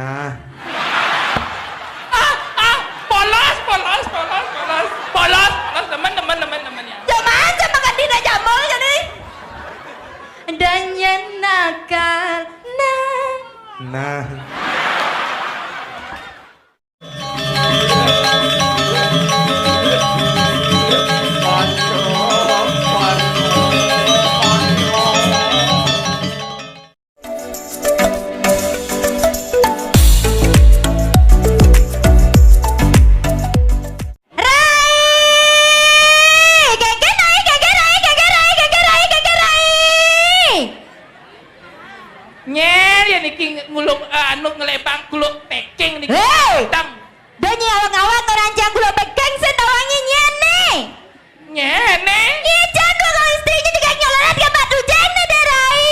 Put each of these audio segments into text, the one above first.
Nah. Polos teman-teman ya. Jangan sama kan Dina Jamol jadi. Dan yang nakal. Nah. Nyer ya niki nguluk anu ngelepang kuluk peking niki. Hei! Tang. Dan awak-awak ngerancang gula pegang setawangi nyene. Nyene. Iya jago kalau istrinya juga nyololat ke batu jene derai.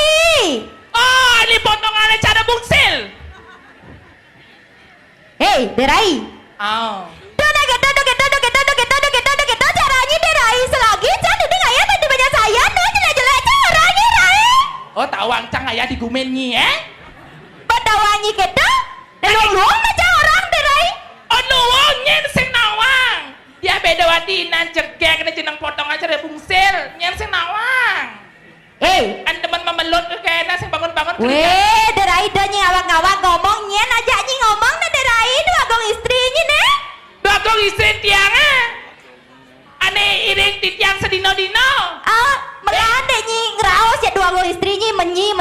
Oh, ini potongannya cara bungsil. Hei, derai. Oh. Caranya derai selagi jadi dengan ayah bantu banyak saya tuh jelek-jelek caranya rai. Oh, tawang cang aya di gumen nyi Badawangi kita. Luang macam orang derai. Oh, luwang nyen sing nawang. Dia beda wadinan cegek kena jeneng potongan cara bungsil. Nyen sing nawang. An teman memelot ke kena sing bangun-bangun kerja. Weh, derai danya awak-awak ngomong nyen aja nyi ngomong na derai dua gong istrinya nih. Dua gong istri tiang ane iring di tiang sedino-dino. Melanda nyi ngeraos ya dua gong istrinya menyi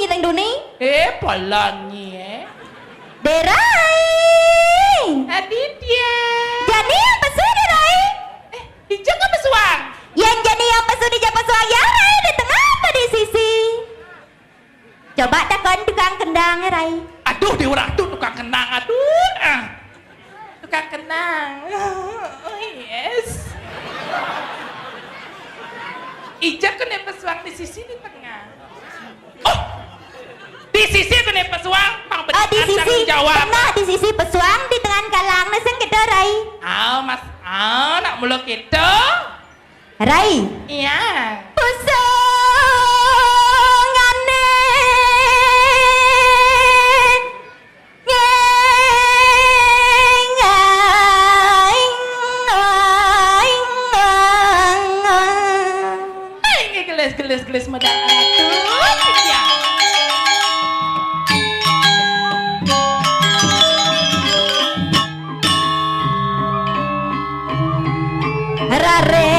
nyiteng duni. Polon nyi Derai. Aditya. Jadi yang pesu derai. Hijau ke pesuang? Yang jadi yang pesu di Japa Suaya rai di tengah apa di sisi? Coba takon tukang kendang rai. Aduh di urang tuh tukang kenang aduh. Tukang kenang. Oh yes. Ijak kena pesuang di sisi di tengah. Oh, di sisi kena pesuang. Di sisi tengah di sisi pesuang di tengah kalang nesen kita rai. Mas, nak muluk itu. Rai. Iya. Pusangane. Geles medang atuh ya. Rare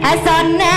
asona.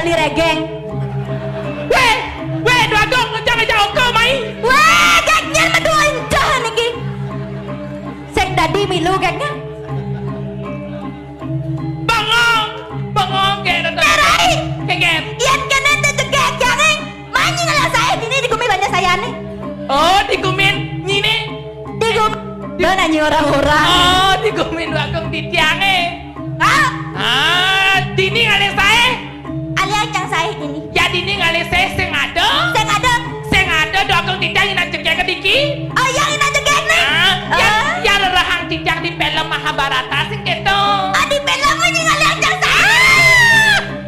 Regeng. Weh, dua gong jangan jauh kau mai. Weh, gagnya medua incah niki. Sing dadi milu gagnya. Bangong ge datang. Terai. Kengem. Ian kena tegek jangan. Manyi ngalah saya dini digumi banyak saya nih. Oh, digumin nyine. Dona nyi orang-orang. Oh, digumin dua gong di tiange. Dini ngale saya. Yang saya ini. Ya dini ngale saya sing ada dua gong tiang ina cegek kediki. Oh, yang ina cegek nih. Ya lerahang tiang di film Mahabharata sing gitu. Di film ini ngale yang saya.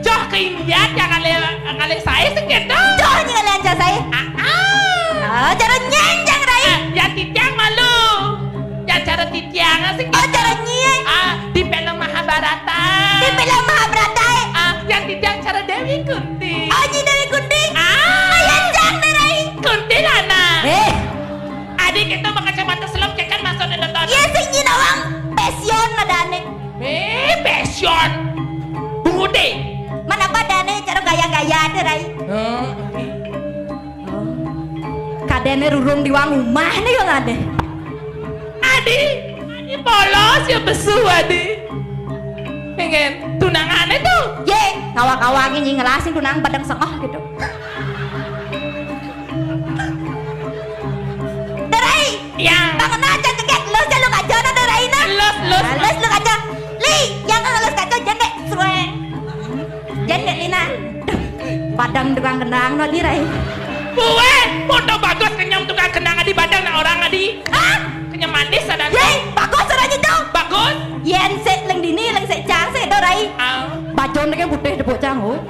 Joh ke India jangan kali saya segitu. Cho như là cho saya. Cho nó nhanh chẳng đây. Yang titiang malu. Yang cara titiang segitu. Oh cho nó nhanh. Di film Mahabharata. Di film Mahabharata. Yang titiang cara Dewi Kunti. Oh như Dewi Kunti. Yang chẳng đây. Kunti Lana. Adik itu pakai kacamata selam kan masuk dan nonton. Iya sih như nawang passion ada nih. Passion. Bude. Mana badannya cara gaya-gaya ada rai. Kadene rurung di wang rumah nih yang ada. Adi polos ya besu Adi. Pengen tunangannya tuh. Ye, ngawang-ngawangin yang ngelasin tunang badang sengah gitu. Darai. Ya. Tangan aja cekek los jalur aja na darai na. Los. Los lu aja. Li, yang los kaca jendek suwe. Jendek Lina. Badang tukang kendang no dirai. Buwe, foto bagus kenyam tukang kendang di badang na orang Adi. Kenyam manis ada. Ye, bagus orang itu. Bagus. Yen sek leng dini leng sek cang sek darai. Bajon nih putih debuk cang oh.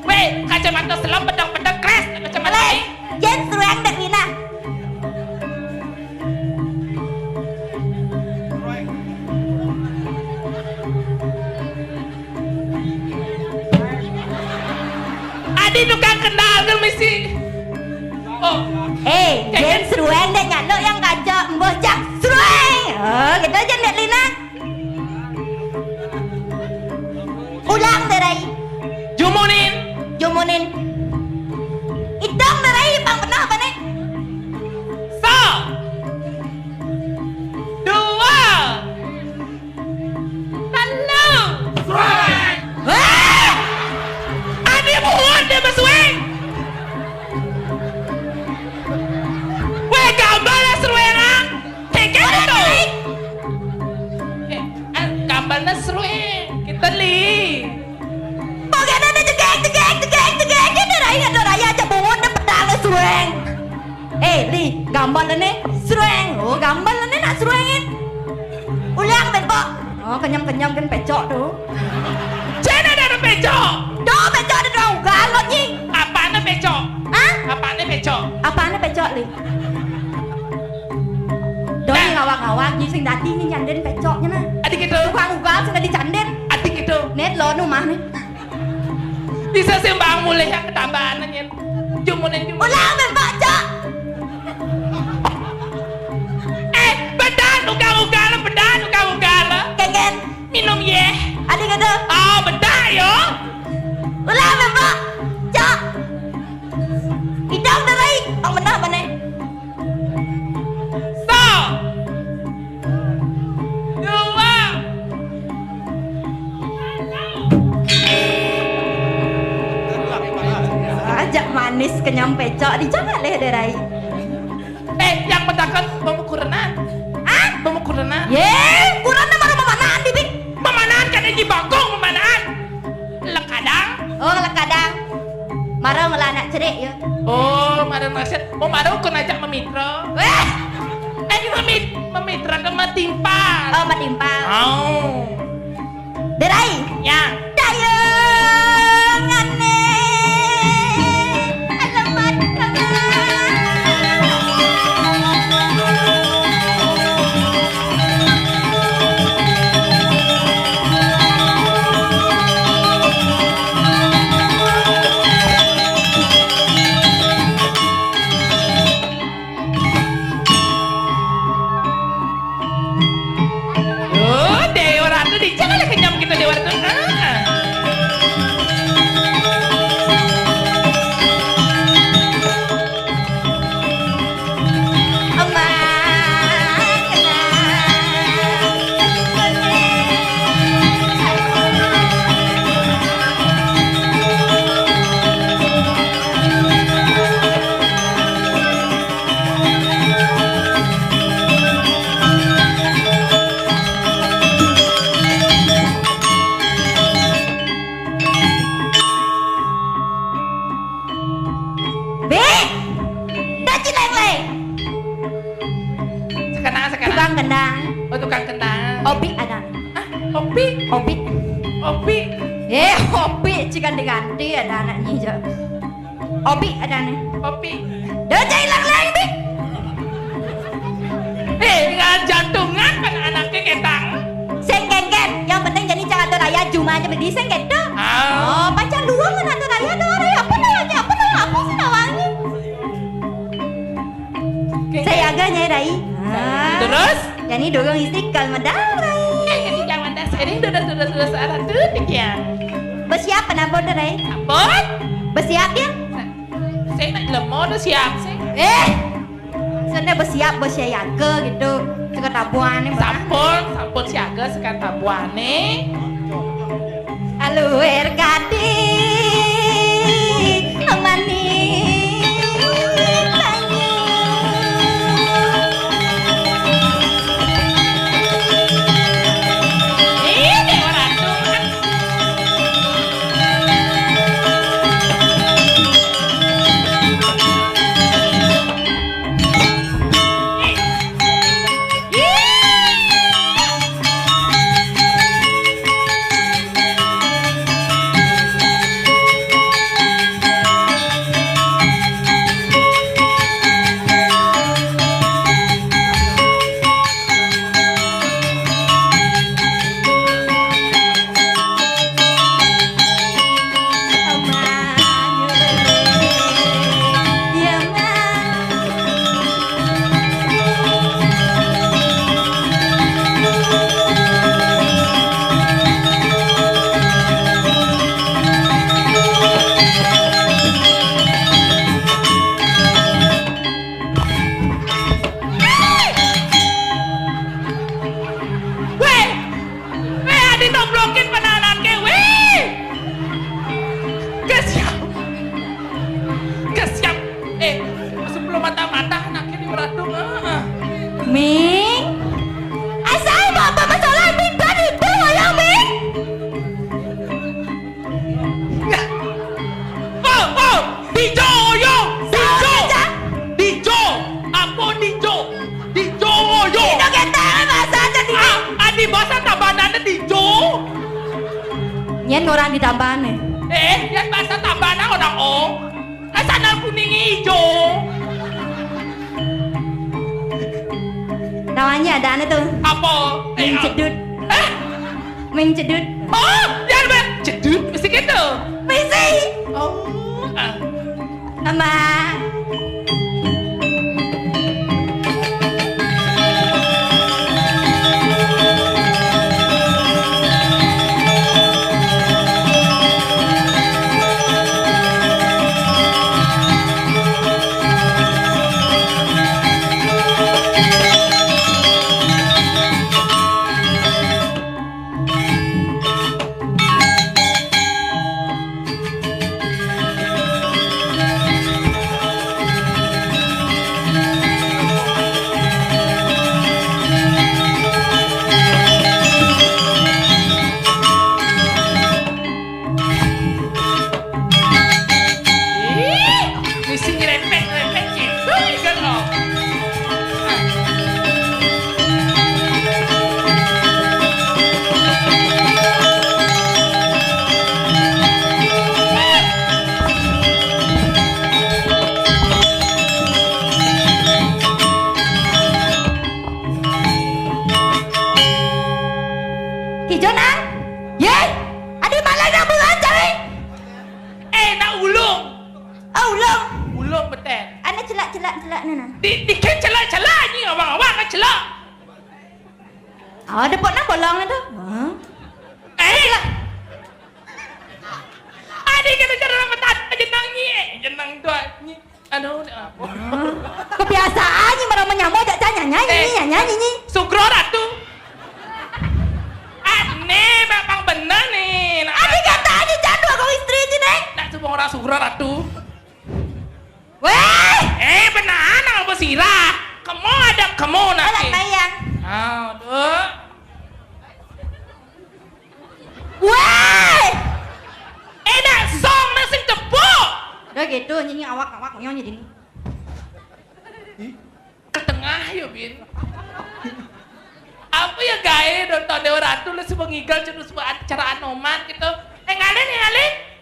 Weh, kacamata selam pedang-pedang kres kacamata ini. Yen sueng dek Lina. Adi tukang kendang kan misi. Oh, Yen sueng dek nyano yang kaca mbok cang sueng. Oh, gitu aja dek Lina. Ulang darai. Jumunin. Idong darai bang benar apa nih? So. 2. 3. Adi buat dia bersueng. Weh gambarnya seruengan. Keke itu. Gambarnya serueng. Kita li. Bagian ada cegek darai darai aja buat deh pedang sueng. Li gambar nih sueng. Oh gambar nih nak suengin. Ulang ben po. Oh kenyam kan pecok tuh. Cina ada pecok. Do pecok ada dong galot nying. Apaan pecok? Hah? Apaan pecok? Apaan pecok li? Do Nah. yang ngawang-ngawang nying sing dadi nih nyanden pecoknya nah. Adik itu. Tukang ugal sing dadi canden. Adik itu. Net lo nu mah nih. Bisa sembang mulai yang ketambahan nyen. Jumunin. Ulang ben po cok. Bedan ugal. Kengen. Minum ye. Adik kata. Bedah yo. Ulang ben po cok. Idong darai bang benar apa nih? So. 2. Ajak manis kenyam pecok dicoba leh darai. Yang mendakan pemukurenan. Pemukurenan. Ye, kurang nama memanaan bibik. Memanaan kan ini bagong memanaan. Lekadang. Oh, lekadang. Marah malah anak cerik ya. Oh, marah naset. Marah kau najak memitra. Memitra kan matimpal. Oh, matimpal. Oh. Darai. Ya. Dayangannya. Alamat Dewa Ratu di jangan kenyam kita Dewa Ratu. Tukang kendang. Oh, tukang kendang. Opi ada. Opi. Opi. Opi. Opi jika diganti ada anaknya aja. Opi ada nih. Kopi. Dah hilang lagi bi. Dengan jantungan kan anaknya ketang. Sengken-ken. Yang penting jadi jangan tuh raya cuma aja bedi sengken tuh. Oh, pacar luang kan tuh raya tuh raya apa namanya apa nama aku sih nawangi. Saya agaknya rai. Terus? Jadi dorong istiqlal madam. Ini jangan dah sering sudah searah tuh ya. Bersiap penabur dah rai. Apa? Bersiap ya. Saya nak lemah dah siap sih. Sana bersiap bersiaga gitu. Suka tabuan ni. Sampun siaga sekarang tabuane. Halo Erkadi. Amani. Ming, asal apa masalah Ming tadi itu ya Ming? Dijo, apa Dijo? Dijo yo. Itu kita masa jadi. Adi bahasa tambahannya Dijo. Nyen orang ditambahan nih. Yang bahasa tambahannya orang asal kuning hijau. Namanya ada tuh. Apa? Ming cedut. Ming cedut. Oh, dia ada cedut, mesti gitu. Misi. Oh. Nama. Hijau nang? Ye? Ada malah nak berantai? Nak ulung. Oh, ulung. Ulung betul. Ana celak nana. Dikan celak-celak ni abang-abang kan celak. Ada pot nak bolong tu. Ada kena-kena metat jenang ni. Jenang tu ni. Aduh, apa? Kebiasaannya marah menyamuk tak nyanyi. Sugro ratu. Ane memang benar nih. Adik kata adik jadul kau istri je neng. Nak semua orang sugro ratu. Weh. Benar apa sirah? Kamu ada kamu nak. Alat bayang. Aduh. Weh. Nak song nak sing tepuk. Dah gitu nyanyi awak nyanyi jadi. Ke tengah yuk bin. Apa ya gaya nonton Dewa Ratu lu semua ngigal terus buat acara anoman gitu. Ngalin.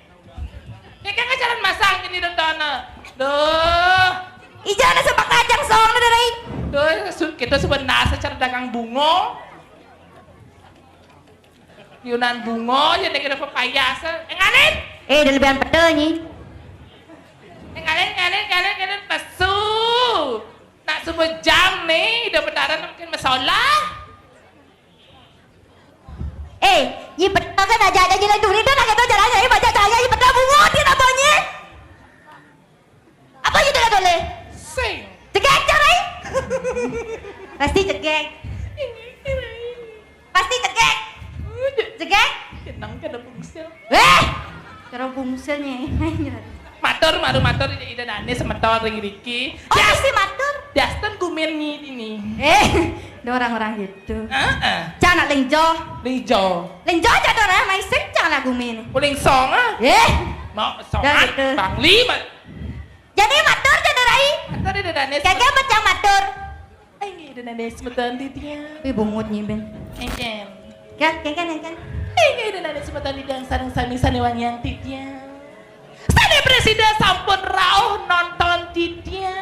Duh. Ija na sepak kacang song na dari. Duh, kita sebenarnya secara dagang bunga. Yunan bunga, jadi kita papaya. Ngalin? Dalebihan petel ni. Ngalin, pasu. Nak semua jam nih, udah benaran mungkin masalah. Ye petel kan aja jalan dulu dah nak kata jalan saya baca saya ye petel bunga dia namanya. Apa ye dah boleh? Sing. Cegek carai. Pasti cegek. Pasti cegek. Cegek. Kenang kada bungsil. Cara bungselnya. Matur ida nane semetor ring Riki. Oh, pasti matur. Dastan gumen ini. Ada orang-orang gitu. Jangan Jangan lengjo. Lijo. Lengjo aja orang main sing jangan lagu min. Puling song ah. Mau Dah songan gitu. Bang Lima. Jadi matur jadi rai. Matur ida nane. Kakek macam matur. Ay, ida nane semeton titia. Wih bungut nih ben. Eken. Kan. Ay, ida nane semeton di sarang sami sanewan yang titia. Sane presiden sampun rauh nonton titia.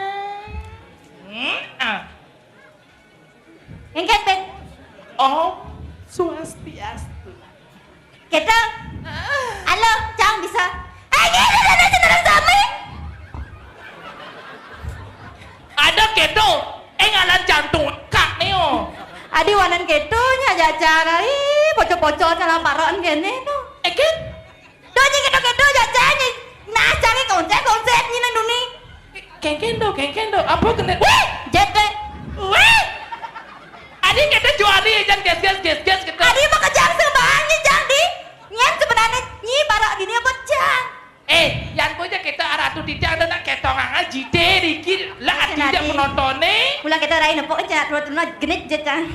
Engkat ben. Oh, swastiastu. Kita. Halo, jangan bisa. Ada saudara kami. Ada kedo, ngalan jantung kak neo. Adi wanan ketunya jacara. Pocok-pocok salah paroan gini no. Eken? Doanya kedo jajarnya. Nah, jangan konsep ni nang duni. Kengkendo, apa kena? Wih! Jete. Wih! Adik kita juali, jangan gas kita. Adi mau kejar sebanyak jangan di. Nyen sebenarnya nyi barak gini apa jang? Yang punya kita arah tu tidak ada nak ketongan jite dikit lah Kenapa? tidak menontonnya. Pulang kita rai nepok aja, terus genit jecang.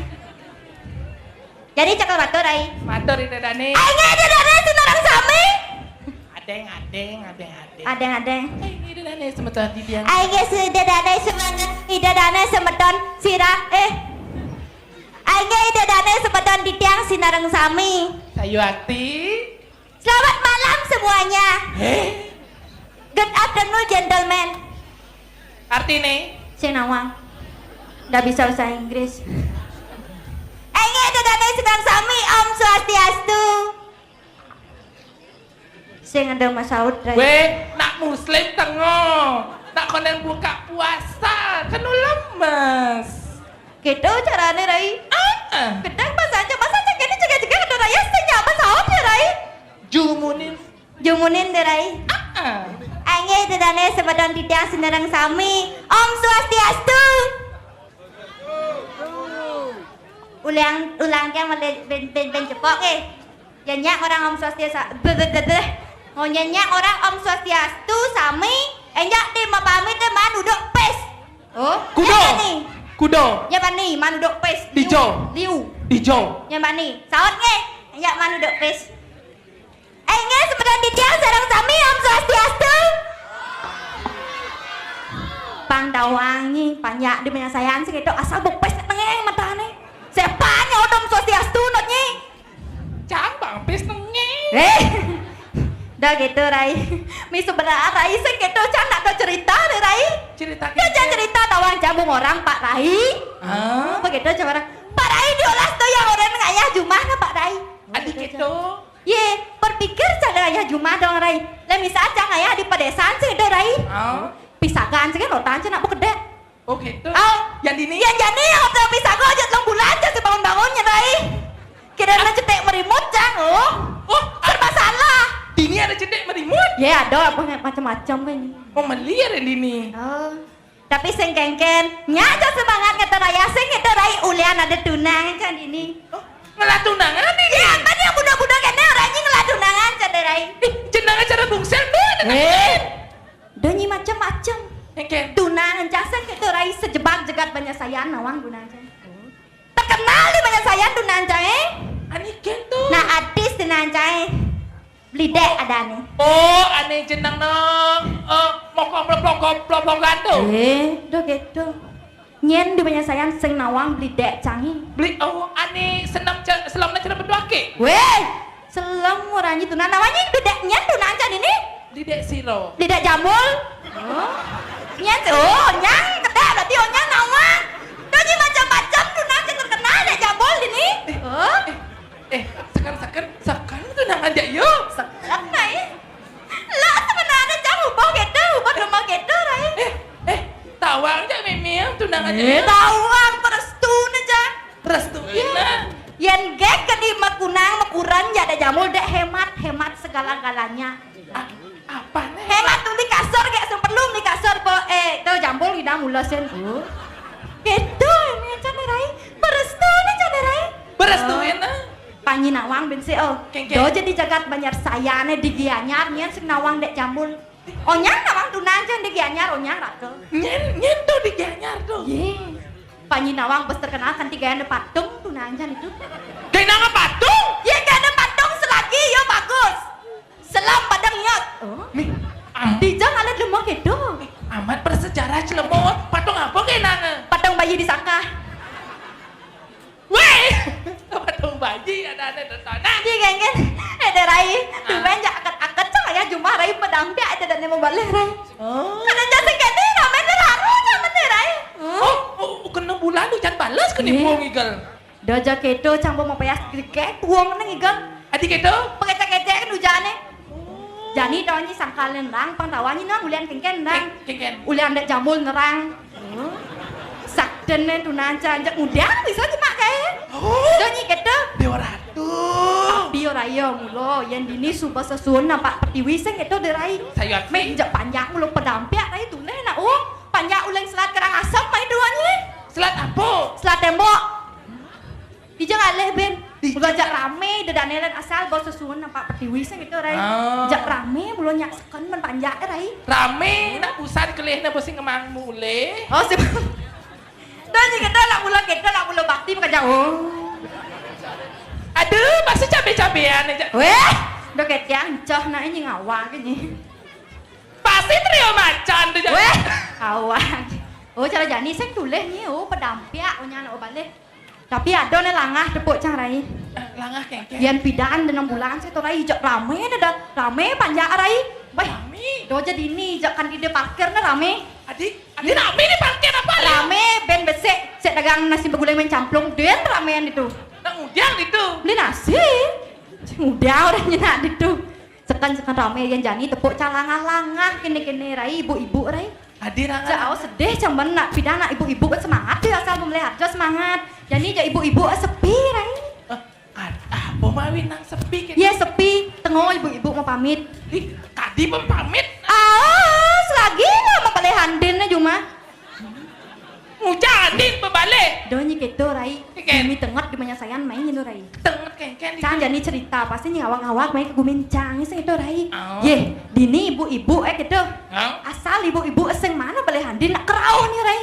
Jadi cakap matur rai. Matur itu dani. Ayo ada sinarang sami. Adeng. Ini dani semeton di dia. Ayo sudah ada semangat, tidak ada semeton sirah. Ayo ada semeton di tiang sinarang sami. Sayu akti. Selamat malam semuanya. Good afternoon gentlemen. Artinya? Saya Nawang. Nggak bisa bahasa Inggris. Ayo ada sinarang sami Om Swastiastu. Saya ada Mas Saud. Weh, nak muslim tengok. Nak konen buka puasa. Kan lemes. Gitu caranya Rai. Gedang masa gini jaga ada raya senyap Mas Saud ya Rai. Jumunin deh Rai. Ayo dedane sebadan tidak senarang sami Om Swastiastu. Ulang yang ben cepok nyanyi orang Om Swastiastu. Nyanyi orang Om Swastiastu sami enjak di mapamit man duduk pes. Oh, Kudo. Ya bani man duduk pes. Liu. Ya bani. Saud nge. Enjak man duduk pes. Nge sebadan tidak sarang sami Om Swastiastu. Pangdawangi panyak di penyelesaian sih gitu asal bukpes nengeng matane. Sepanya Om Swastiastu notnya. Cambang pes nenge. Dah gitu Rai. Mi sebenarnya Rai sih gitu nak tahu cerita deh Rai. Cerita Dia jangan cerita tawang jambung orang Pak Rai. Begitu coba orang. Pak Rai diolah tuh yang orang ngayah Jumah na Pak Rai. Adik itu. Ye, berpikir cara ayah Jumah dong Rai. Lah misal jangan ayah di pedesaan sih deh Rai. Pisagan sih kan rotan sih nak bekedek. Oh gitu. Yang jadi yang hotel pisago aja long bulan aja si bangun-bangunnya Rai. Kira-kira cetek merimut jang serba salah. Dini ada cedek merimut. Ya ada apa macam-macam kan. Oh melir Dini. Tapi sing kengken nyaja semangat ngata raya sing ngata rai ulian ada tunangan kan ini. Ngelah tunangan Dini. Ya kan yang budak-budak kene orangnya ngelah tunangan cade rai. Jenang acara bungsel tuh. Donyi macam-macam. Kengken. Tunangan jasan ngata rai sejebak jegat banyak sayan nawang tunangan. Terkenal di banyak sayan tunangan Aniken tuh. Nah artis tunangan Blidek ada nih. Oh, aneh jenang nang mokong plong gantung. Do gitu. Nyen di banyak sayang sing nawang blidek canggih. Aneh selamnya cara berdua ke. Weh, selam orangnya tuh namanya blidek nyen tuh nancan ini. Blidek siro. Blidek jambul. Nyen nyang kata berarti nyang nawang. Tuh ni macam-macam tuh nang terkenal dek jambol ini. Sekarang tunang aja yuk. Sekarang nai. Lah sebenarnya jang ubah gitu, ubah rumah gitu rai. Tawang aja Mimi tunang aja. Tawang perestu na jang. Restuin lah. Yen gek ke di makunang makuran ya ada jambol dek hemat segala-galanya. Apa nih? Hemat tuh di kasur kayak sebelum di kasur po tuh jambol kita mulasin. Gitu ini aja rai. Perestu na aja rai. Berestuin lah. Panyi nawang ben seo. Do jadi jagat banyak sayane di Gianyar nyen sing nawang dek jambul. Onyang nawang tunan jan di Gianyar onyang rakel. Nyen tuh di Gianyar tuh. Ye. Panyi nawang bes terkenal kan tiga ada patung tunan jan itu. Kayak nanga patung. Ye gak ada patung selagi yo bagus. Selam padang nyot. Dijang ada lemah gitu. Amat bersejarah celemot. Patung apa kayak nanga? Patung bayi disangka. Weh, patung bayi ada tanah. Di gengen, ada rai. Tumen jak akat saya jumpa rai pedang dia ada dan mau balik rai. Kada jasa kene ramen laru jaman rai. Kena bulan tuh jangan balas ke nipu ngigal. Doja keto cambo mau payas krikek tuang nang ngigal. Adik itu? Pakai kan ujane. Jani donyi sangkalen rang pangtawani nang ulian kengken rang. Kengken. Ulian dek jambul nerang. Sakden tunan janjak mudah bisa cuma kayak. Donyi keto. Dewa Ratu. Tapi ora yo mulo yen dini suba sesuun nampak pertiwi sing keto derai. Sayur. Menjak panjang mulo pedampiak rai tule nak panjang ulang selat kerang asam mai duanya. Selat apa? Selat tembok. Dijang aleh ben. Mulo jak rame dedanelan asal bos sesuun nampak pertiwi sing keto rai. Jak rame mulo nyak sekon men panjang rai. Rame nak busan kelih nak bosin kemang mule. Oh sip. Dan kita nak mula bakti pekerja. Aduh, masih cabe-cabean aja. Weh, udah kayak tiang cah nak ini ngawang ini. Pasti trio macan tuh. Weh, ngawang. Cara jani saya tulis ni, pedampiak punya nak balik. Tapi ada nih langah tepuk cang rai. Langah kengkeng. Yan pidan dengan bulan saya tu rai jak rame dah rame panjang rai. Weh, do jadi ni jak kan ide parkir na rame. Adik rame ni parkir apa? Rame ben besek, set dagang nasi begulai mencamplung, den ramean itu. Nak udang itu. Beli nasi. Udah orangnya nak itu. Sekan rame yang jani tepuk calangah-langah kene rai ibu-ibu rai. Adik rangan. Jauh sedih cuman nak pidana ibu-ibu semangat dia asal melihat dia semangat. Jadi ja ibu-ibu sepi rai. Apa mawin nang sepi gitu? Ya sepi, tengok ibu-ibu mau pamit. Tadi pamit. Selagi lah mau balik handin cuma. Ngujadin berbalik. Donyi gitu rai. Keken. Kami tengok di banyak sayan main itu rai. Tengok kengken. Cang jadi cerita pasti ngawak-ngawak main ke gumincang sing itu rai. Oh. Ye, dini ibu-ibu gitu. Oh. Asal ibu-ibu sing mana balik handin nak kerauh nih rai.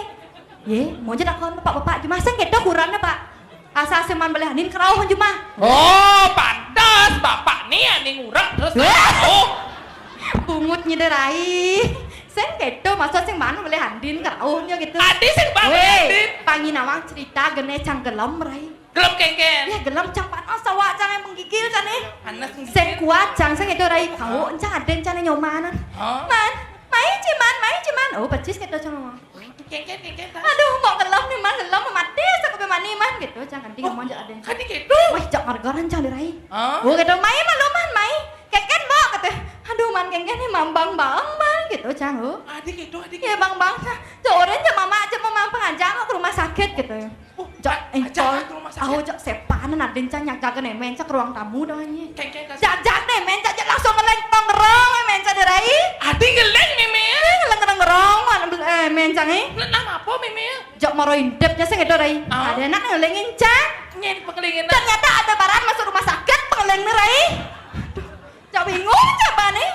Ye, mau jadi kon bapak-bapak cuma sing gitu kurangnya pak. Asal seman balik handin kerauh cuma. Oh, pantas bapak nih yang ngurang terus. Oh. Bungutnya deh rai. Sing gitu maksud sing mana boleh handin kerauhnya gitu. Adi sing bandin. Pangi nawang cerita gene cang gelem rai. Gelem kengken. Ya gelem cang panas sawak cang yang menggigil kan Panas sing kuat cang sing itu rai. Kau cang aden cang nyomanan. Man, main ciman. Oh percis gitu cang. Kengken. Aduh mau gelem nih man gelem mati sampai mani man gitu cang kanti ngomong jak aden. Kan gitu. Wah jak margaran cang rai. Oh. Oh gitu main main. Keken mau kata. Aduh man kengken nih mambang gitu cang. Adik. Ya bang, seorang aja mama pengajar ke rumah sakit gitu. Jak ke rumah sakit. Aku jak sepanan ada yang jaga nemen ke ruang tamu doanya. Kengken. Jak nemen jak langsung ngerong nemen derai. Adik geleng mimi. Ngerong men cange. Nama apa mimi? Jak maro indep ya sing derai. Ada anak ngelengin cang. Nyen pengelingin. Ternyata ada barang masuk rumah sakit pengeleng derai. Jak bingung coba nih.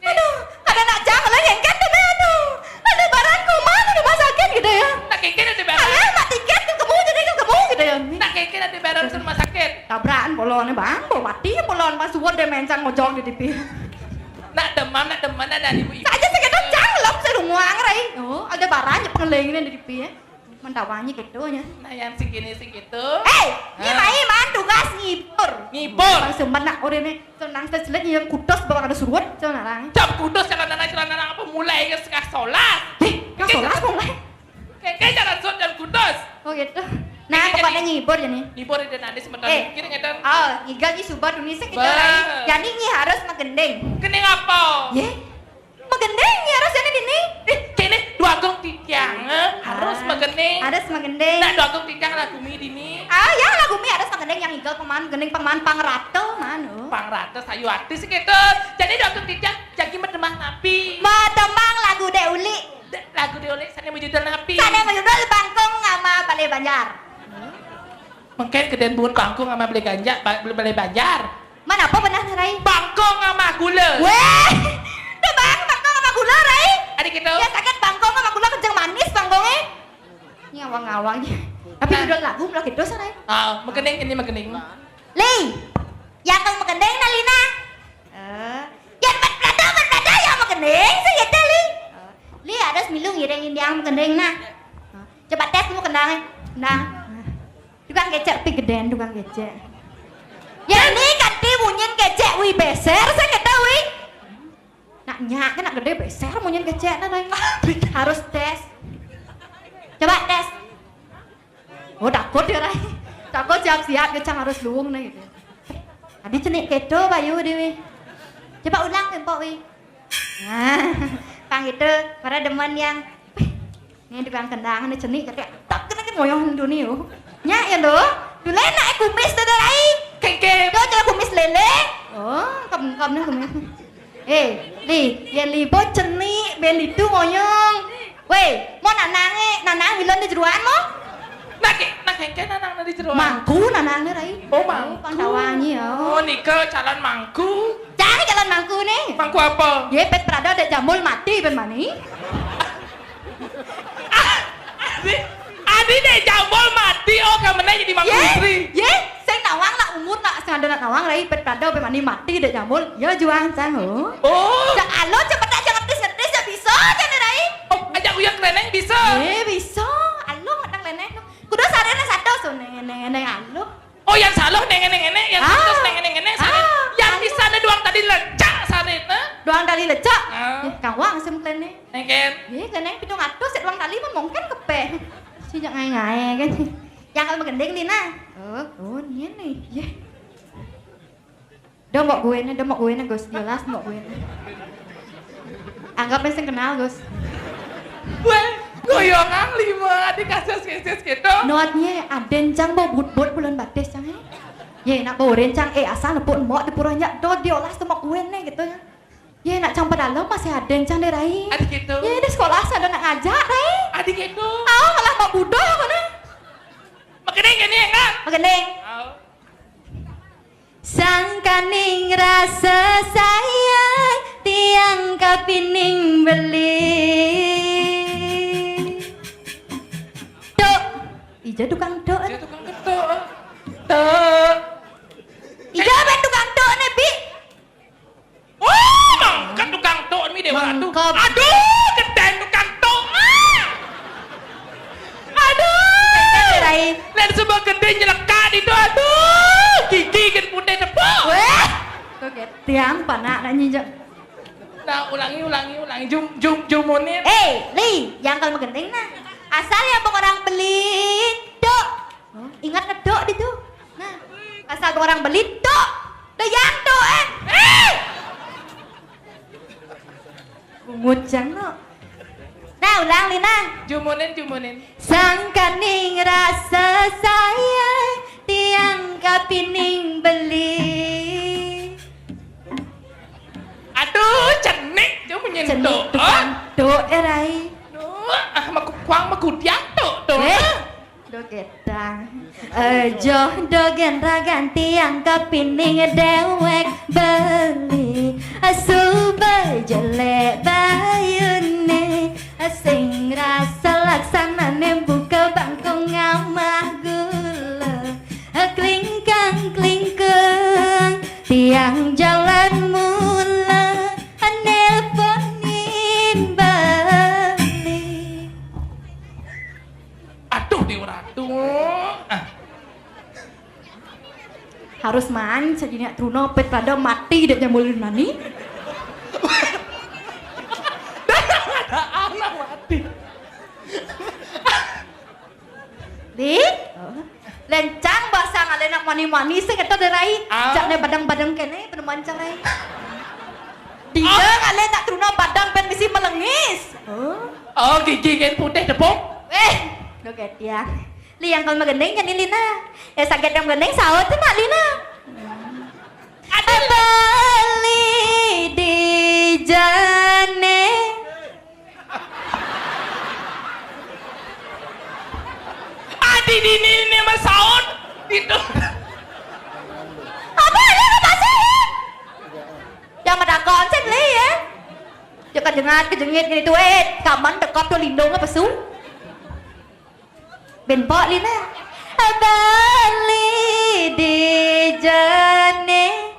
Aduh, ada nak jangan lagi kan aduh. Ada barangku mana rumah sakit gitu ya. Nak kengken ada barang. Ayah nak tiket ke kamu jadi ke kamu gitu ya. Nak kengken ada barang di rumah sakit. Tabrakan bolonnya bang, mati bolon pas suwon dia mencang ngojong di TV. Nak demam ada ibu-ibu. Saja sekedar janglop serunguang rai. Oh, ada barangnya pengelengin di TV ya. Mendawanya gitu ya. Nah yang segini segitu. Ini main tugas ngibur. Bang sempat nak orang ni senang terselit yang kudos bawa ada suruh, jangan narang. Jam kudus celana apa mulai ke sekas ngibur ya nih. Ngibur dan nanti sebentar kira ngeten. Oh, ngigal di subah dunia kita Bah. rai. Jadi ini harus magendeng. Kening apa? Ye, magendeng ya harus ini dini. Kene dua gong titiang harus magening. Harus magendeng. Nah dua gong titiang lagu mi dini. Ah, ya lagu mi harus magendeng yang ngigal peman gendeng peman pangrato mano. Pangrata sayu hati sih gitu. Jadi dua gong titiang jadi medemah napi. Mademang lagu Deuli. Lagu dioleh sana menjudul napi. Sana menjudul Bangkong sama Balai Banjar. Mungkin kedan buun bangkong sama beli ganja, beli banjar. Mana apa benar rai? Bangkong sama gula. Weh, tuh bang Bangkong sama gula rai. Adik gitu. Ya sakit Bangkong sama gula kencang manis Bangkongnya. Ngawang-ngawangnya. Tapi judul lagu malah gitu rai. Ah, magening ini magening. Li, yang kang magendeng na Lina. Yang berada yang magendeng sih gitu Li. Li harus milu ngiringin yang magendeng nah. Coba tes kamu kendangnya. Nah. Tukang kecek pi gedean tukang kecek. Ya ini kati munyin kecek wi beser saya kata wi. Nak nyak kan nak gede beser munyin kecek nah harus tes. Coba tes. Oh takut ya rai. Takut siap-siap kecang harus luung nah gitu. Adi cenik kedo bayu dewi. Coba ulang tempo wi. Nah, pang itu para demen yang ini tukang kendang ini cenik kayak tak kena ngoyong dunia. Nyak ya lo, dulu enak kumis tuh rai. Kengke. Lo jangan kumis lele. Oh, kamu nih kumis. Li, ya libo cenik, ben itu ngoyong. Weh, mau nanang bilon di jeruan mo? Nak kengke nanang di jeruan. Mangku nanangnya rai. Oh mangku. Pandawangi ya. Oh Nike calon mangku. Jangan jalan mangku nih. Mangku apa? Ye pet Prada ada jamul mati ben mani. Adi deh jambol mati oh kamu jadi mangku istri. Ye, saya nawang lah umur nak sengaja nak nawang rai pet Prada ben mani mati dek jamul. Ya juang sang ho. Oh. Jak alo cepet aja ngetis ya bisa aja rai. Oh, ajak uyak leneng bisa. Bisa. Alo ngetang leneng. Kudu sarene satu so neng alo. Oh yang salah neng yang terus neng saret. Yang di sana doang tadi lecak saret Doang tali lecak. Ah. Kang wang sem klene. Nengken. Ye klene pitung atus sik doang tali mah mungkin kepe. Si jangan ngai kan. Yang kalau magendeng Lina. Oh, ini nih. Ye. Udah mau gue nih Gus. Jelas mau gue. Anggap sing kenal Gus. Weh, goyongan lima adik kasus gitu. Notnya aden cang mau but bulan bates cang ye nak bawa rencang asal lepun mau di puranya do diolas tuh mau gue nih gitu ya. Ye nak cang pedalo masih aden cang deh rai. Adik gitu. Ye di sekolah ada nak ngajak rai. Adik gitu. Oh malah mau budak mana? Makening gini enggak? Magendeng. Oh. Sangkaning rasa sayang tiang kapining beli. Dok, ija tukang dok. Dia tukang ketok. Tek. Ija ben tukang dok nih bi. Oh, mangkat tukang tok mi dewa atuh. Mangkap. Aduh, kedai tukang tok. Aduh. Rai. Lain sebuah kedai nyelekat itu aduh. Gigi kan putih tepuk. Weh, kok tiang panak nak nyinjak. Nah, ulangi. Jum monit. Li, yang kalau magendeng nah. Asal ya orang beli dok. Ingat ngedok di tuh. Nah, asal orang beli dok. Yang dok Ngujang no. Nah, ulang Lina. Jumunin. Sangkaning rasa sayang tiang kapining beli. Aduh, cenik dia menyentuh. Cenik tukang dok rai. Kuang makudiak tok. Do ketang. Jodoh genragan tiang kapining dewek beli. Asuba jelek bayune. Sing rasa laksanane buka bangkong ngamah gula. Klingkang tiang jalan mula. Nelponin balik. Aduh, di ratu. Harus man sajina truno pet pada mati dek jamul nani. Anak mati. Di? Len manis kata derai. Ah. Jakne badang-badang kene penemuan cerai. Dia kalian tak teruna badang pen misi melengis. Oh, gigi kan putih tepung. Doket ya. Li yang kalau magendeng kan Lina. Ya sakit yang magendeng saut tu nak Lina. Bali di jane. Adi ini mas saut. Itu. Apa ini apa sih? Yang medakon sih li ya. Jangan dengar kejengit gini tuh kaman dekap tuh lindung apa su? Benpok Lina. Bali di jane.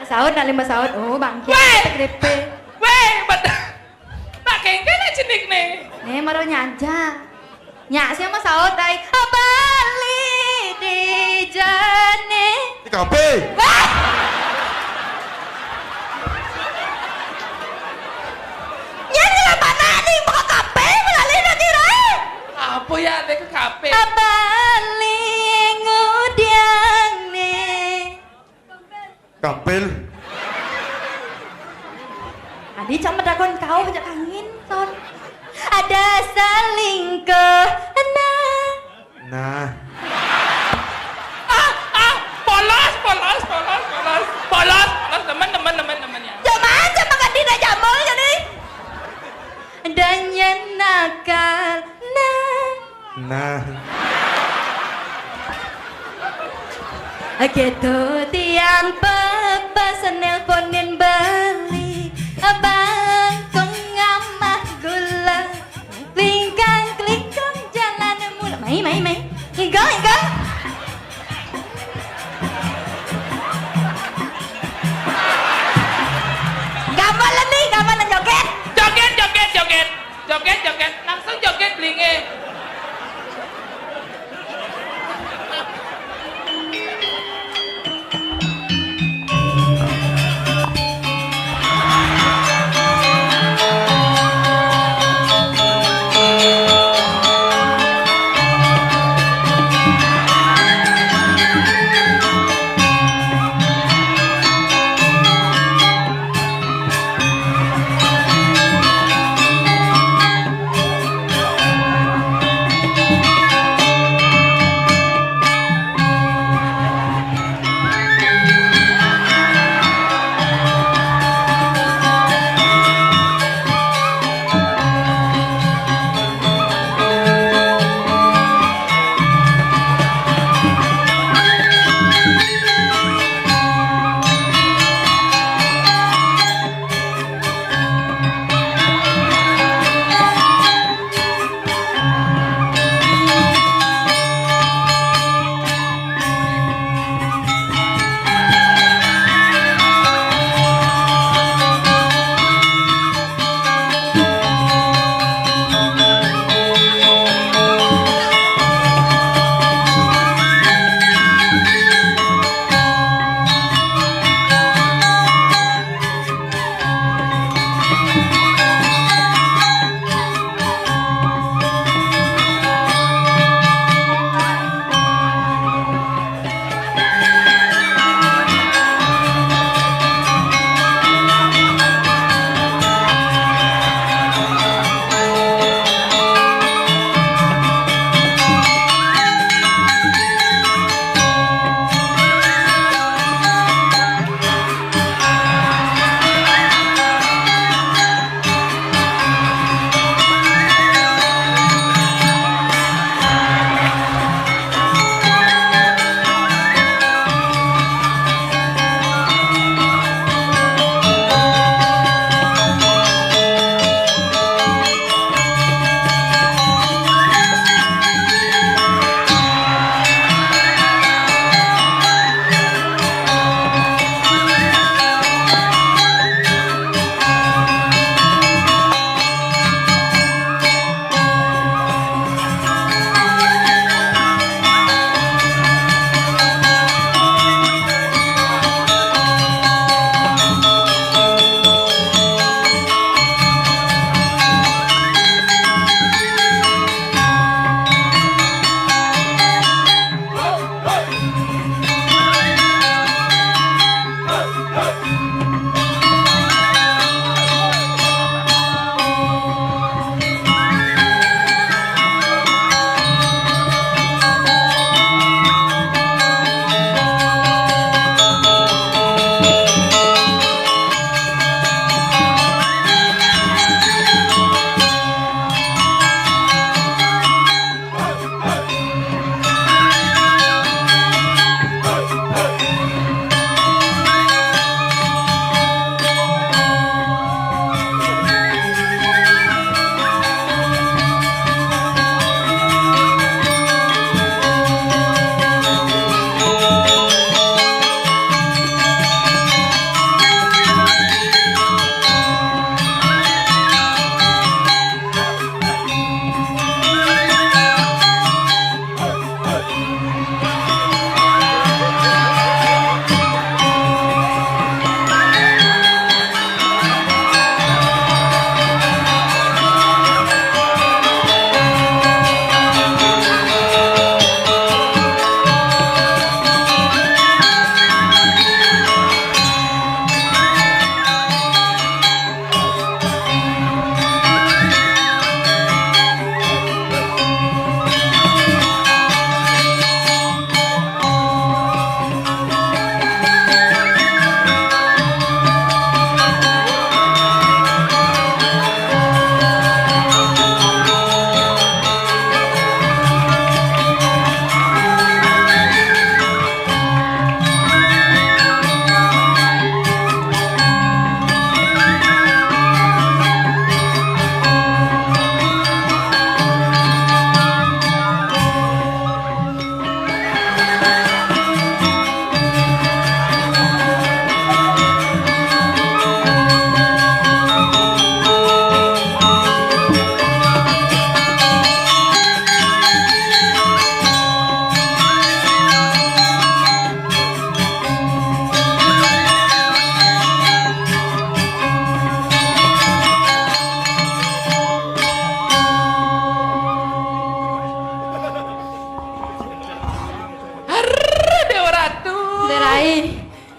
Saud nak 5 saud. Oh bangkit. Grepe. Weh, tak kengken aja nih nih. Nih maro nyaja. Nyak siapa saud dai. Bali di jane. Ini kape. Nyanyi lah mana nih buka kape melalui nanti rai. Apa ya ada ke kafe? Bali ngudiang nih. Kampil. Adi cuma dakon kau banyak angin son. Ada saling ke Nah. Polos teman ya. Jangan sama kan tidak jamul jadi. Dan yang nakal Nah. gitu tiang pepesan nelponin balik. Abang kong ngamah gula. Lingkang klikang jalan mula. Mai. Higa. Gambalan joget. Joget. Langsung joget blinge.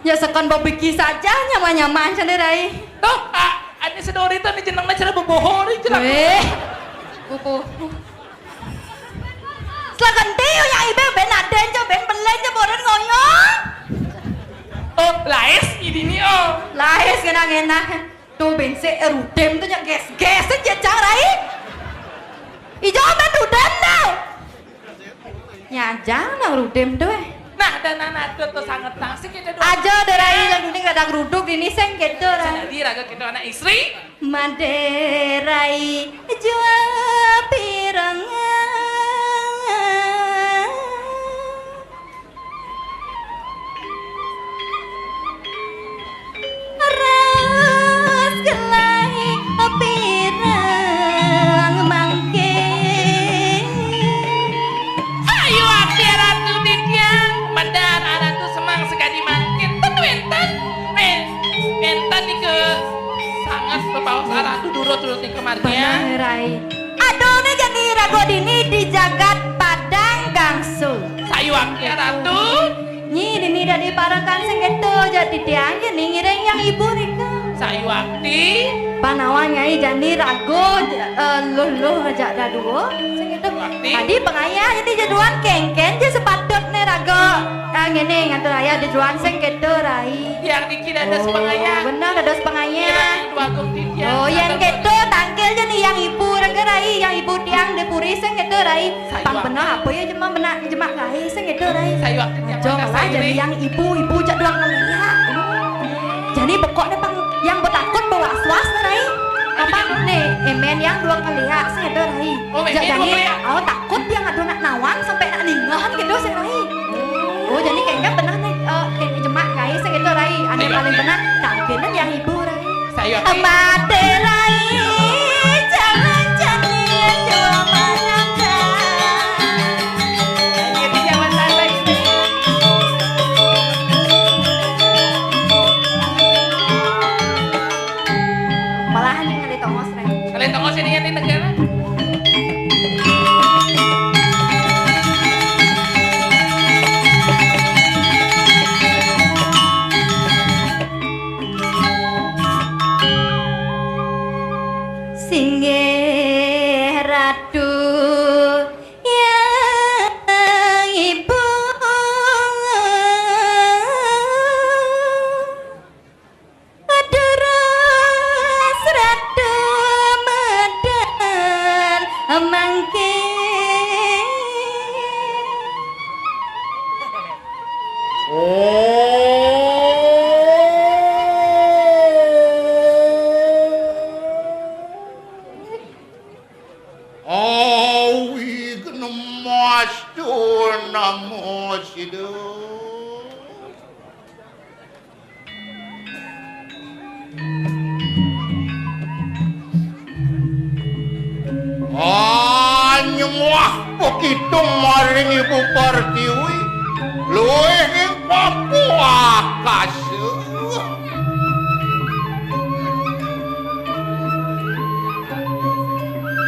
Ya sekon bobiki saja nyaman-nyaman cenderai. Toh, ane sedori tuh jenengna cara boboho nih cenah. Buku. Selagenti yang ibe ben aden jo ben belen jo boren ngoyong. Oh, laes ini oh. Laes enak-enak. Tuh ben se rudem tuh yang ges-ges aja carai. Ijo ben rudem tau. Nyajang nang rudem tuh. Nah, dan anak tuh sangat tangsik kita doang. Aja derai yang dunia kadang ruduk ini seng gitu lah. Jadi raga kita anak istri. Maderai jual pirangan. Ras gelai pirang mangke. Ayo akhir ratu didiang. Mandar anak tuh semang sekali makin. Tentu enten. Enten nih ke sangat berpaus arah tuh durut-durut nih kemarnya. Maderai. Aduh nih jadi rago dini di jagat padang gangsul. Sayu akhir ratu. Nyi dini dari parakan sengketo jadi tiang jadi ngireng yang ibu rika. Sayu akti. Panawan nyai jadi rago luluh aja dah dua sengketo. Tadi pengayah jadi jaduan kengken je sepatut nih rago. Ngene ngatur ayah jaduan sengketo rai. Yang dikira ada sepengaya. Benar ada sepengaya. Dua gunting Oh yang keto tangkel jadi yang ibu raga rai, yang ibu tiang depuri sengketo rai. Pang benar apa ya jema benar jema rai sengketo rai. Sayu akti yang Jong lah jadi yang ibu jaduan ngeliat. Jadi pokoknya pang yang bertakut berwas-was rai. Apa nih emen yang dua ngeliat sengketo rai. Jadi oh takut dia ngadu nak nawang sampai nak ninggahan gitu sih rai. Oh jadi kayaknya benar nih kayaknya jemak rai sengketo rai. Ane paling benar tangkelnya yang ibu rai. Sayu akti. Mate rai jangan jadi jua mananda. Jadi jangan sampai ini. Malahan yang ada tongos rai. Kalian tunggu sini di negara. Singgih ratu yang ibu Aduras ratu medan mangke Nyuah begitu maring ibu Pertiwi luwih ing Papua kasu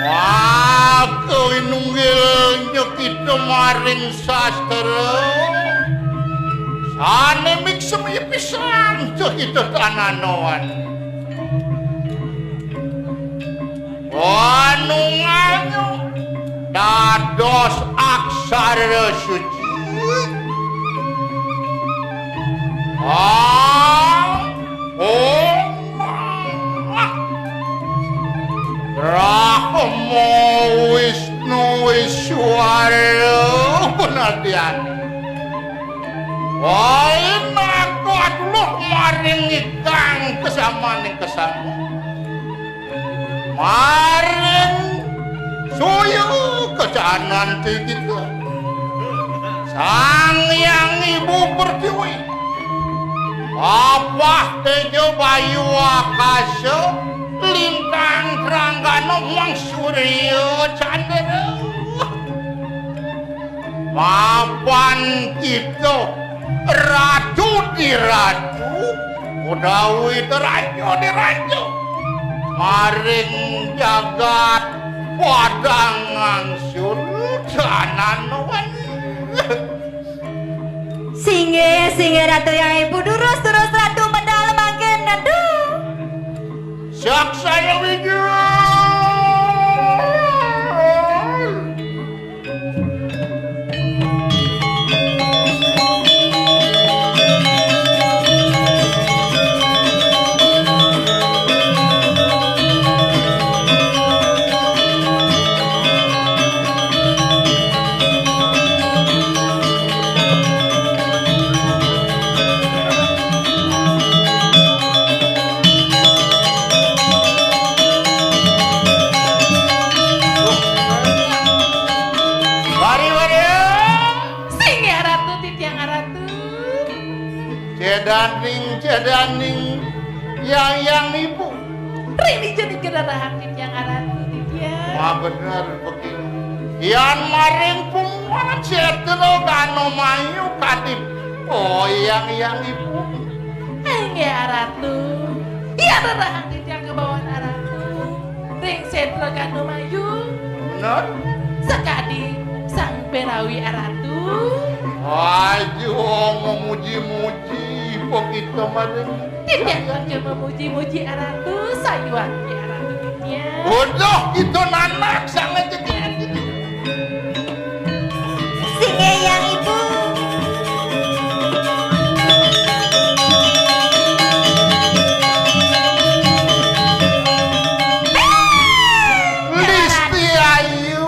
aku nunggil nyekito maring sastra sane miksem pisan cekito tananoan wanunganyo dados aksara suci Brahma Wisnu Iswara penadian wain aku adluh maring ikang kesamaning kesama maring suyu kejanan kita sang yang ibu Pertiwi Abah Tejo Bayu Akasa lintang Tranggana Mang Surya Candra mapan kita ratu di ratu udawi terajo di rajo maring jagat padang angsur jananawan Singgih ratu yang ibu durus ratu medal makin aduh saksaya wijaya cedaning yang ibu Rini jadi gerarahan yang aratu dia wah bener begini yang maring pumuan cetro kano mayu kadip oh yang ibu ya aratu iya gerarahan yang kebawaan aratu ring setro kano mayu bener sekadi sang perawi aratu ayo memuji-muji kita maring tidak kerja memuji-muji aratu sayuan di aratu dia bodoh itu nanak sangat jadi Singgih yang ibu Listi Ayu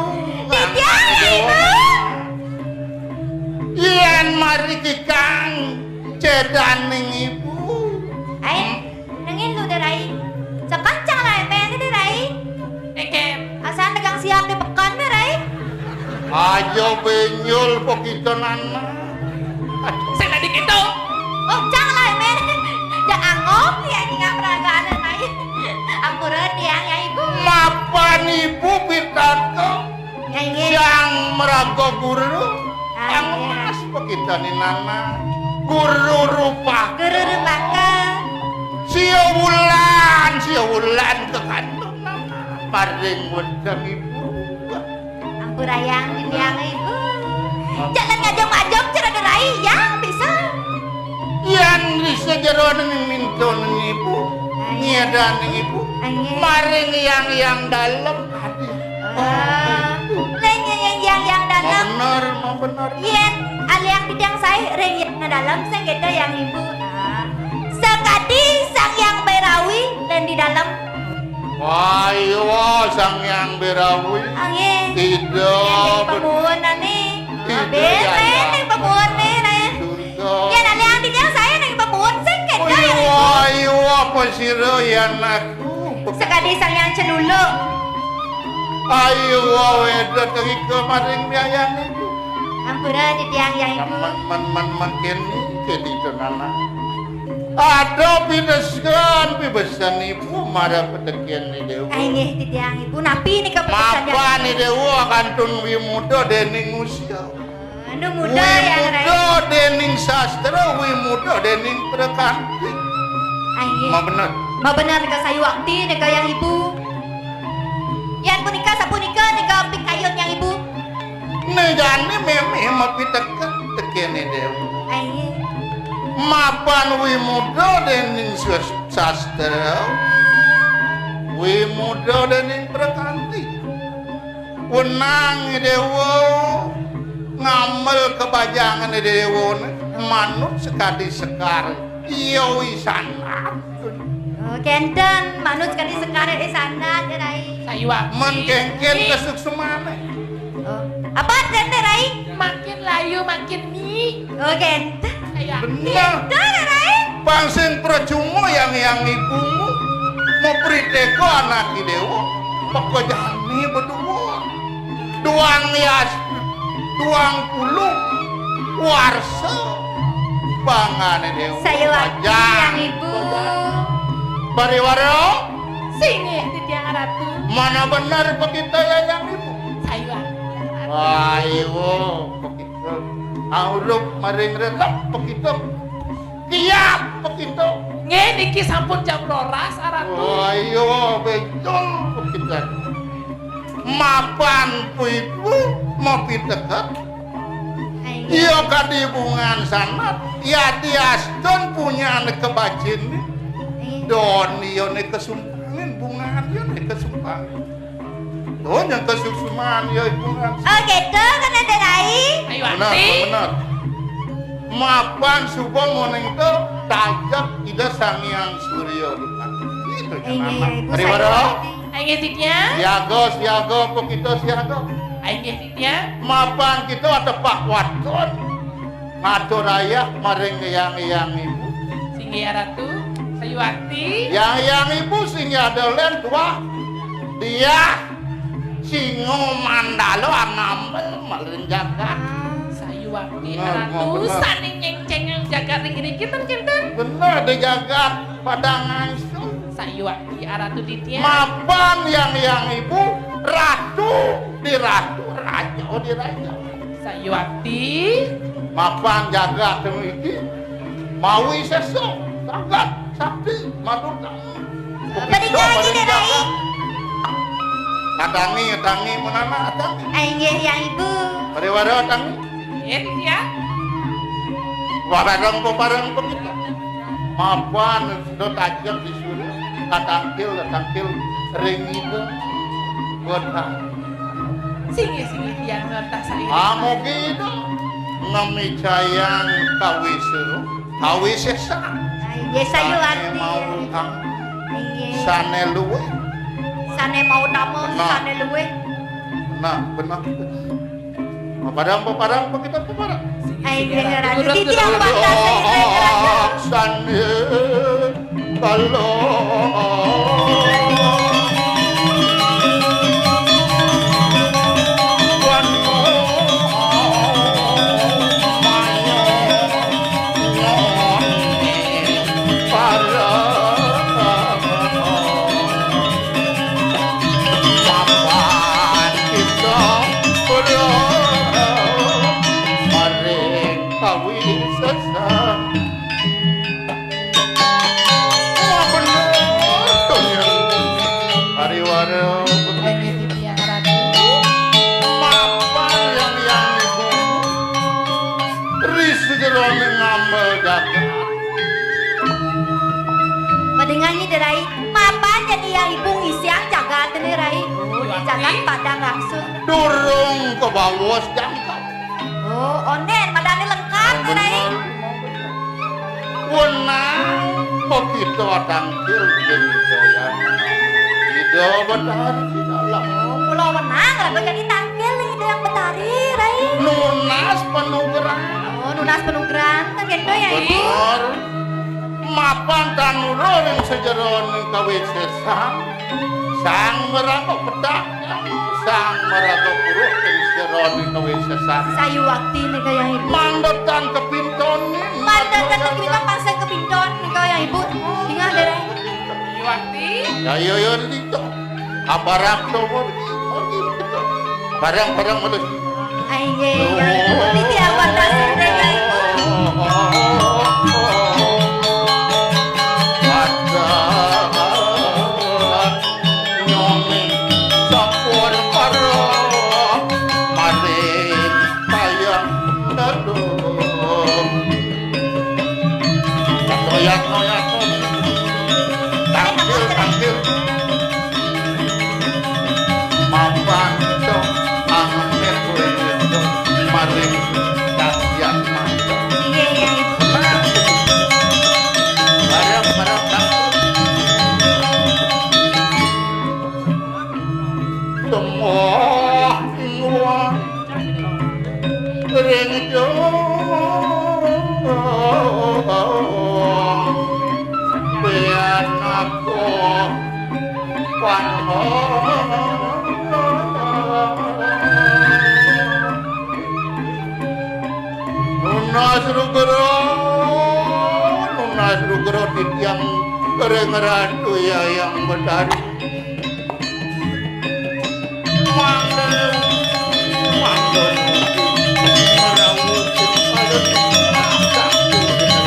yen mari kikang cedaning ibu nengin lu derai sekencang lah pengen derai Eken asal tegang siap di pekan derai ayo benyul kok kita nana saya tadi gitu oh cang lah men jak angop ya nggak peragaan derai ampuran yang ibu mapan ibu pitako nyanyi yang merago guru yang iya. mas kok kita ni nana guru rupa guru bangga Sia wulan ke kandung nana maring wedang ibu ampurayang yang ibu jangan ngajong-ngajong cerah derai yang bisa yang bisa jeroan minton ibu Nyedaning ibu Angin. maring yang dalem hadiah. Lain yang dalam. Mau bener. Yen aliang bidang saya ring yang dalam sang kita yang ibu. Sekadi sang yang berawi dan di dalam. Wah, iya sang yang berawi. Angin. Tidak. Pemuhun nih. Tidak, Bere ya. nih pemuhun nih. Surga. Yen aliang bidang saya nih pemuhun sang kita yang ibu. Wah, iya apa siro yang aku. Sekadi sang yang celulu. Ayo weda kaki kemarin biayang itu. Ampura di tiang yang ibu. Makin jadi tenana. Ada bidaskan bibesan ibu marah petekian ni dewa. Angin di tiang ibu. Napi nih keputusan Mapa ni dewa kantun wi muda dening usia. Anu muda yang Wi rai. muda dening sastra, wi muda dening prekanti. Angin. Ma benar. Ma benar nika sayu wakti nika yang ibu. Yan punika sapunika nika pikayun yang ibu. Nejane meme mapitekan tekian ni dewa. Angin. Mapan wi muda dening sastra, wi muda dening prekanti. Wenang dewa ngamel kebajangan dewa manut sekali sekar iya wisana. Kenten manut sekali sekarang di sana rai. Sayuakti. Menkengken kesuksemane. Apa kenten rai? Makin layu makin mie. Kenten. Sayuakti. Benar. Kenten rai. Pangsing percuma yang ibumu mau priteko anak dewa pekojani berdua. Duang lias, duang puluh warsa bangane dewa. Sayu wakti yang ibu. Bariwaro, Sini di tiang ratu. mana benar begitu ya yang ibu? Sayuakti. Ayo, begitu. Aurup maring relap begitu. Kiap begitu. Nge niki sampun jam 12 ratu. Ayo, betul begitu. Mapan pu ibu mau pitekat. Iya kadibungan sanat. Ya diaston punya anak kebajin nih. Don iyo nih kesumpangan bungaan iyo nih kesumpangan. Don yang kesukseman ya bungaan. Oh gitu kan ada rai. Sayuakti. Benar. Mapan subuh morning itu tajak tidak sangyang surya lupa. Itu jangan. Ibu Bariwaro. Aing titiknya. Siago begitu siago. Aing titiknya. Mapan kita ada Pak Wadon. Ngatur raya maring yang ibu. Sini ratu. Sayuakti. Yang ibu sing ada len tua. Dia singo mandalo anambel malin jaga. Sayuakti Benar, ratu. benar. Saning nyengceng yang jaga ring kita kinten. Benar dijaga padangan itu. Sayuakti ratu ditnya. Mapan yang ibu ratu di ratu raja di raja. Sayuakti. Mapan jaga temiki mawi seso sangat sakti maduka. Berikan ini rai. Atangi menana atangi. Angin yang ibu. Bariwaro atangi. Ya. Barang kita. Mapan sudah tajam di surya. Katangkil ring itu. Kota. Sini dia ngetak saya. Amo gitu. Ngemicayang kawi sesa. Ya sayu wakti. Mau utang. Angin. Sane luwe. Sane mau tamu, Nah. sane luwe. Nah, benar. Padang kita peparang. Angin ratu. Titi yang bangga saya ratu. Sane kalau Benar. deh Rai. Mapan jadi yang ibu ngisiang jagat ini Rai. Oh, di jagat padang langsung. Durung ke bawah jangkau. Oh, onden padangnya lengkap nih Rai. Wenang begitu tangkil jadi doyan. Tidak benar di dalam. Oh, pulau menang lah jadi tangkil nih itu yang betari Rai. Nunas penugeran. Oh, nunas penugeran kan gitu ya ini. Benar. Mapan tanuroring sejeroning kawicesang. Sang merago pedang. Sang merago buruk dari sejeroning kawicesang. Sayu waktu nih kayak ibu. Mandotan kepinton. Mandan kan kita pasang ke pindon nih kayak ibu. Tinggal deh Rai. Wakti. Ayo yo dito. Abarak to mo. Barang-barang mo. Ay, ibu ini apa dasar kayak ibu. Iya iya ibu. Nunas rugero yang kerengeratu ya yang betari. Mandel, mandel, merawutin pada satu generasi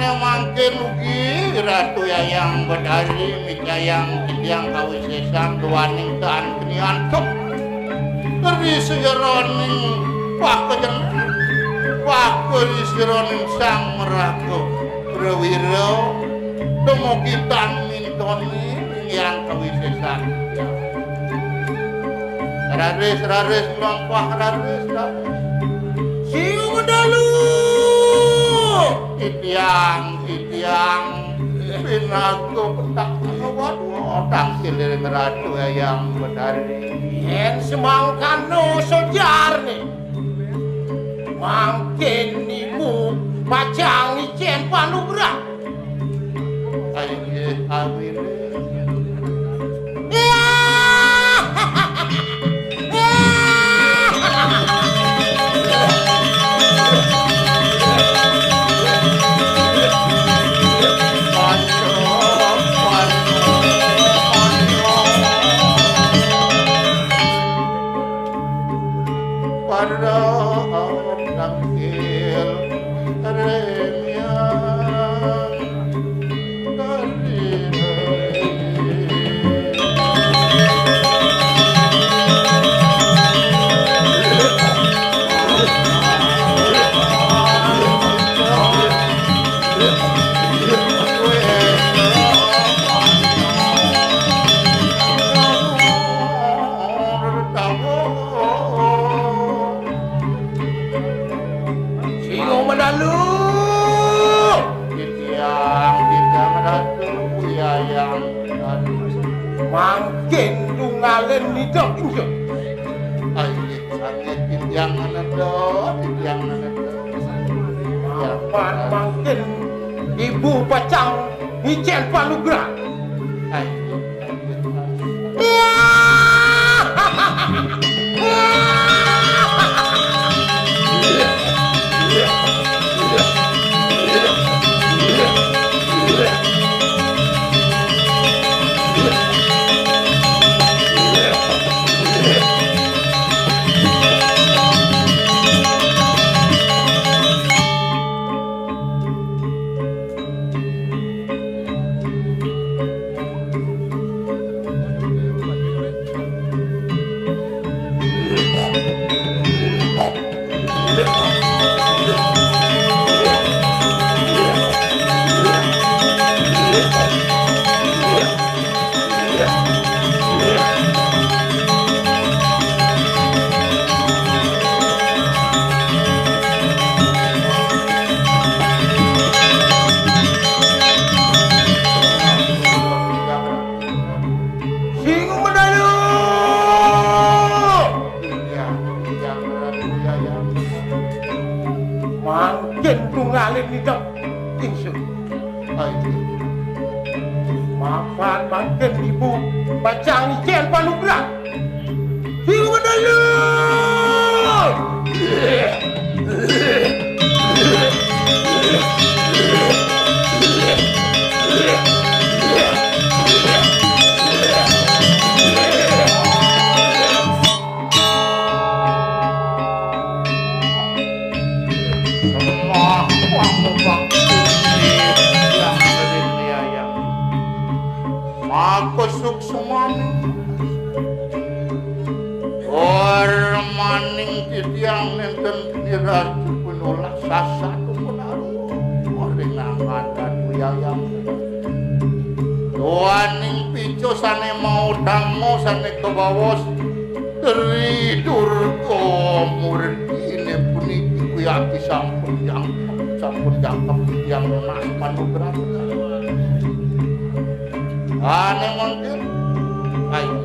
yang mangkin ugi ratu yayang bedari mikayang tiang kawisesang duaning taan kenian tuk keri sejeroning pakejen pakeri sejeroning sang merago berwiro demokitan mintoni yang kawisesang raris melompah raris siu medalu titiang pinago petak waduh tangkil dari ratu yang bedari yen semangkano sojar nih mangkin ibu pacang ijen panugrah ayo amin Singo medalu. Titiang medalu buyayang Mangkin tungalen hidup injo. ayo sakit titiang medalu Apaan mangkin ibu pacang hicen palugra. ayo Singo medalu. Mangkin tungalen hidup injo. Maafan mangkin ibu pacang hicen palugra. Singo medalu. Aku suksumani maning titiang nenten diraju penolak sasatu penaruh rinangan dan buyayang doaning picu sane mau dangmo sane kebawos teridur murdi ini puniki kuyaki sampun jangkep yang mas manugrah ane mungkin ayo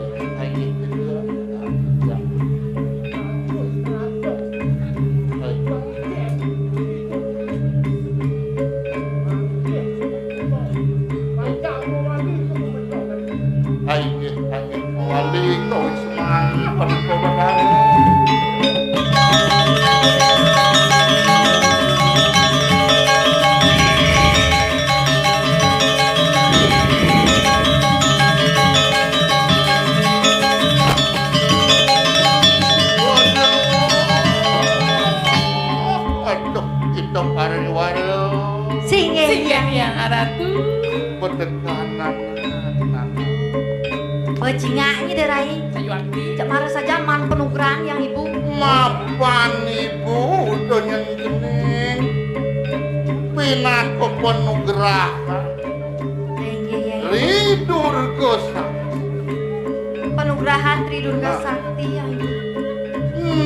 wali kau semangat penuh yang aratu berdekanan Bajingaknya deh Rai. sayuanti Cak marah saja man penugrahan yang ibu. mapan ibu udah nyengening pinaku penugrahan Iya. lidur gosa Penugrahan Tridurga Sakti yang ibu.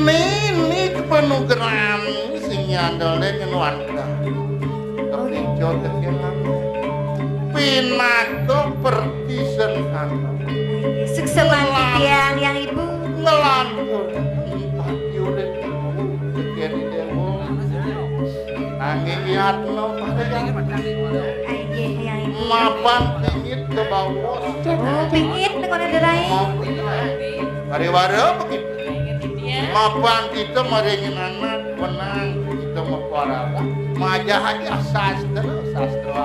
ini penugrahan sing nyandalnya ngenuanda tapi jodoh pinaku pertisen anak Suksewanti yang ibu. ngelantur pati udah sekian dewa nanging yatno Iya yang ibu. mapan tingit ke bawah Oh, pingin dengan ada Rai. Hari-hari begitu mapan kita meringin anak menang kita memperara majah aja sastra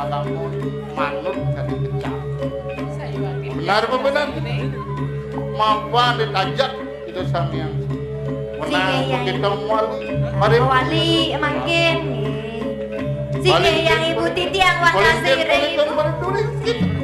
agama manut kali kecap benar apa benar mapan ditajak itu samiang menang kita wali Wali makin. Sini yang ibu Titi yang warna sirih ibu. Paling